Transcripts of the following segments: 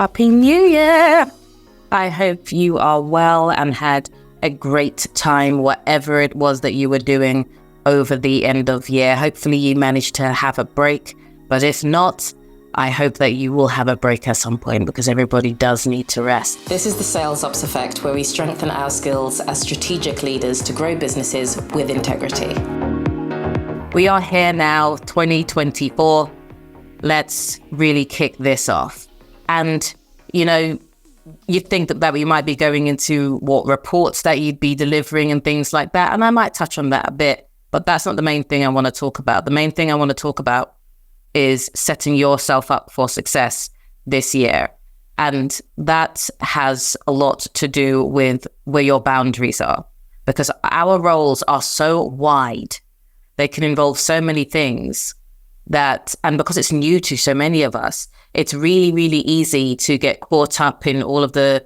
Happy New Year! I hope you are well and had a great time, whatever it was that you were doing over the end of year. Hopefully you managed to have a break, but if not, I hope that you will have a break at some point because everybody does need to rest. This is the Sales Ops Effect, where we strengthen our skills as strategic leaders to grow businesses with integrity. We are here now, 2024. Let's really kick this off. And, you'd think that we might be going into what reports that you'd be delivering and things like that. And I might touch on that a bit, but that's not the main thing I want to talk about. The main thing I want to talk about is setting yourself up for success this year. And that has a lot to do with where your boundaries are, because our roles are so wide. They can involve so many things and because it's new to so many of us, it's really, really easy to get caught up in all of the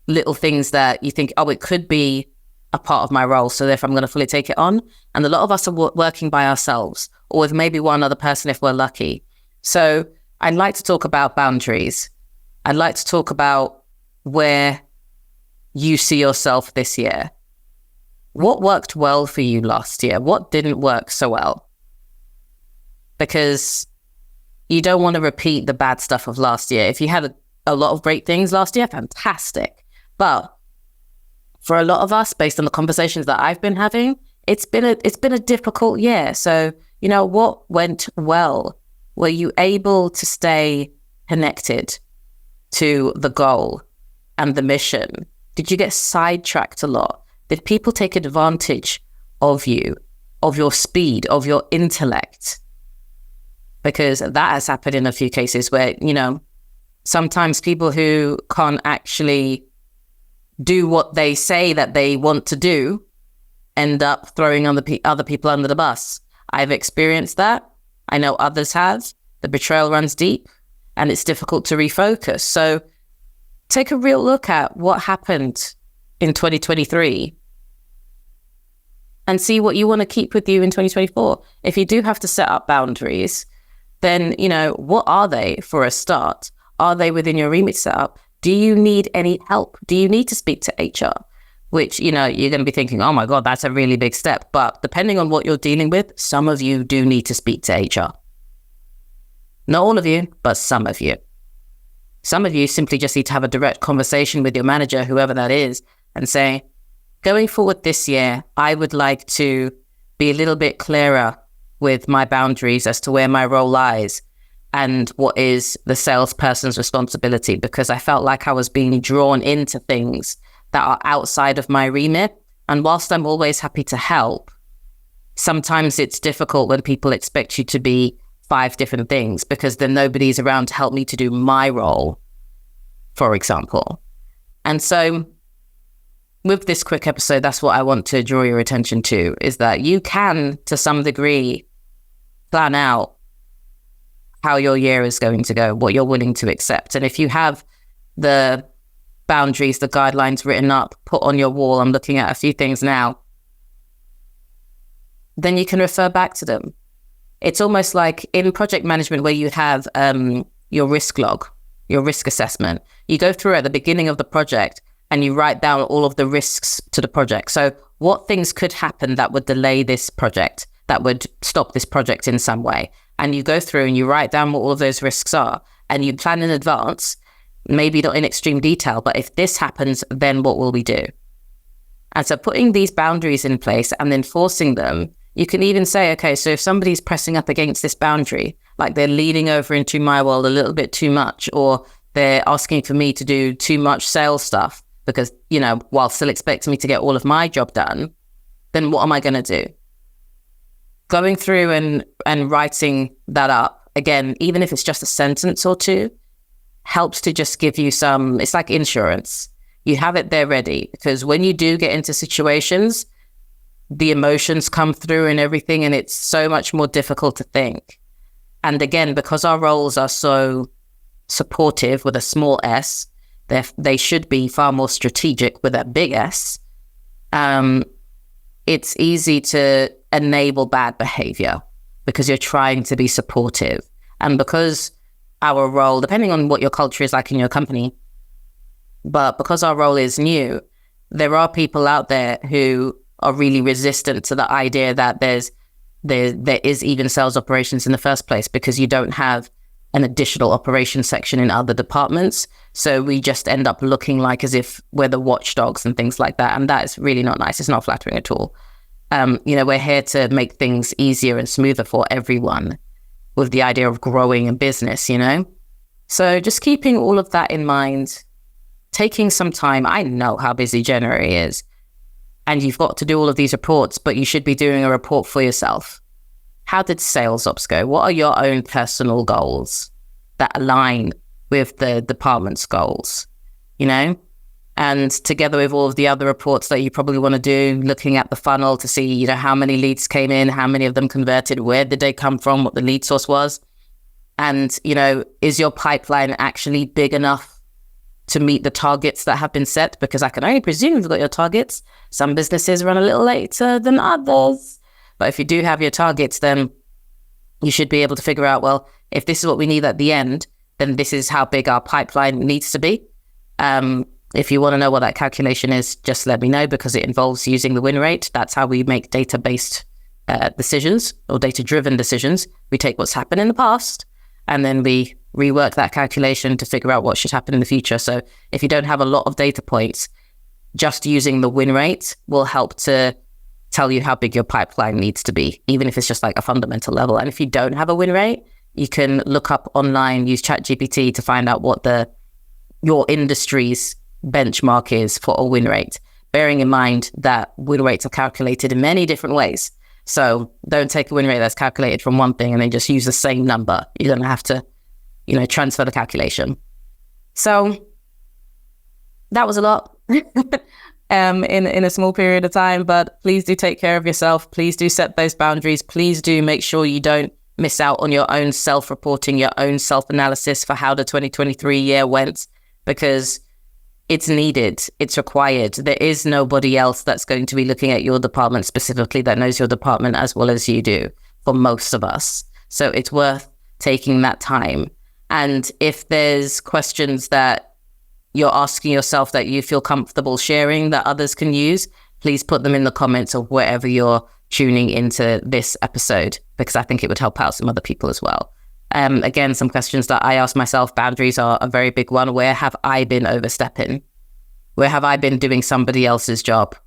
little things that you think, it could be a part of my role, so therefore I'm going to fully take it on. And a lot of us are working by ourselves, or with maybe one other person if we're lucky. So I'd like to talk about boundaries. I'd like to talk about where you see yourself this year. What worked well for you last year? What didn't work so well? Because you don't want to repeat the bad stuff of last year. If you had a lot of great things last year, fantastic. But for a lot of us, based on the conversations that I've been having, it's been a difficult year. So, what went well? Were you able to stay connected to the goal and the mission? Did you get sidetracked a lot? Did people take advantage of you, of your speed, of your intellect? Because that has happened in a few cases where, sometimes people who can't actually do what they say that they want to do end up throwing other people under the bus. I've experienced that. I know others have. The betrayal runs deep and it's difficult to refocus. So take a real look at what happened in 2023 and see what you want to keep with you in 2024. If you do have to set up boundaries, then, what are they for a start? Are they within your remit setup? Do you need any help? Do you need to speak to HR? Which, you're going to be thinking, oh my God, that's a really big step. But depending on what you're dealing with, some of you do need to speak to HR. Not all of you, but some of you. Some of you simply just need to have a direct conversation with your manager, whoever that is, and say, going forward this year, I would like to be a little bit clearer with my boundaries as to where my role lies and what is the salesperson's responsibility, because I felt like I was being drawn into things that are outside of my remit. And whilst I'm always happy to help, sometimes it's difficult when people expect you to be 5 different things, because then nobody's around to help me to do my role, for example. And so with this quick episode, that's what I want to draw your attention to, is that you can, to some degree, plan out how your year is going to go, what you're willing to accept. And if you have the boundaries, the guidelines written up, put on your wall, I'm looking at a few things now, then you can refer back to them. It's almost like in project management where you have your risk log, your risk assessment. You go through at the beginning of the project and you write down all of the risks to the project. So what things could happen that would delay this project, that would stop this project in some way? And you go through and you write down what all of those risks are, and you plan in advance, maybe not in extreme detail, but if this happens, then what will we do? And so putting these boundaries in place and enforcing them, you can even say, okay, so if somebody's pressing up against this boundary, like they're leaning over into my world a little bit too much, or they're asking for me to do too much sales stuff, because, while still expecting me to get all of my job done, then what am I going to do? Going through and writing that up, again, even if it's just a sentence or two, helps to just give you it's like insurance. You have it there ready, because when you do get into situations, the emotions come through and everything, and it's so much more difficult to think. And again, because our roles are so supportive with a small s, they should be far more strategic with a big S. It's easy to enable bad behavior because you're trying to be supportive. And because our role, depending on what your culture is like in your company, but because our role is new, there are people out there who are really resistant to the idea that there is even sales operations in the first place, because you don't have an additional operations section in other departments. So we just end up looking like as if we're the watchdogs and things like that. And that is really not nice. It's not flattering at all. We're here to make things easier and smoother for everyone with the idea of growing a business, So just keeping all of that in mind, taking some time. I know how busy January is, and you've got to do all of these reports, but you should be doing a report for yourself. How did sales ops go? What are your own personal goals that align with the department's goals, And together with all of the other reports that you probably want to do, looking at the funnel to see, how many leads came in, how many of them converted, where did they come from, what the lead source was. And, is your pipeline actually big enough to meet the targets that have been set? Because I can only presume you've got your targets. Some businesses run a little later than others. But if you do have your targets, then you should be able to figure out, well, if this is what we need at the end, then this is how big our pipeline needs to be. If you want to know what that calculation is, just let me know, because it involves using the win rate. That's how we make data-based decisions or data-driven decisions. We take what's happened in the past and then we rework that calculation to figure out what should happen in the future. So if you don't have a lot of data points, just using the win rate will help to tell you how big your pipeline needs to be, even if it's just like a fundamental level. And if you don't have a win rate, you can look up online, use ChatGPT to find out what your industry's benchmark is for a win rate, bearing in mind that win rates are calculated in many different ways. So don't take a win rate that's calculated from one thing and then just use the same number. You're going to have to, transfer the calculation. So that was a lot in a small period of time, but please do take care of yourself. Please do set those boundaries. Please do make sure you don't miss out on your own self-reporting, your own self-analysis for how the 2023 year went, because it's needed, it's required. There is nobody else that's going to be looking at your department specifically that knows your department as well as you do for most of us. So it's worth taking that time. And if there's questions that you're asking yourself that you feel comfortable sharing that others can use, please put them in the comments of wherever you're tuning into this episode, because I think it would help out some other people as well. Again, some questions that I ask myself. Boundaries are a very big one. Where have I been overstepping? Where have I been doing somebody else's job?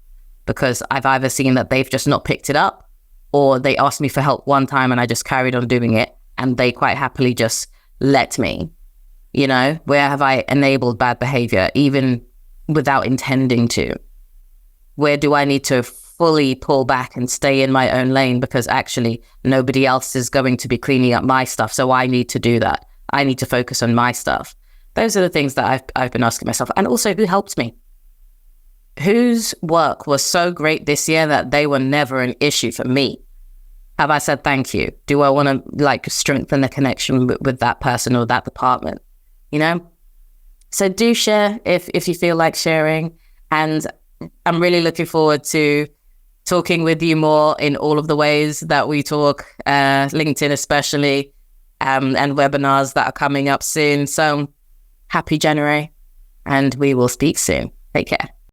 Because I've either seen that they've just not picked it up, or they asked me for help one time and I just carried on doing it and they quite happily just let me. Where have I enabled bad behavior even without intending to? Where do I need to fully pull back and stay in my own lane because actually nobody else is going to be cleaning up my stuff, so I need to do that. I need to focus on my stuff. Those are the things that I've been asking myself. And also, who helped me? Whose work was so great this year that they were never an issue for me? Have I said thank you? Do I want to strengthen the connection with that person or that department? So do share if you feel like sharing. And I'm really looking forward to talking with you more in all of the ways that we talk, LinkedIn especially, and webinars that are coming up soon. So happy January, and we will speak soon. Take care.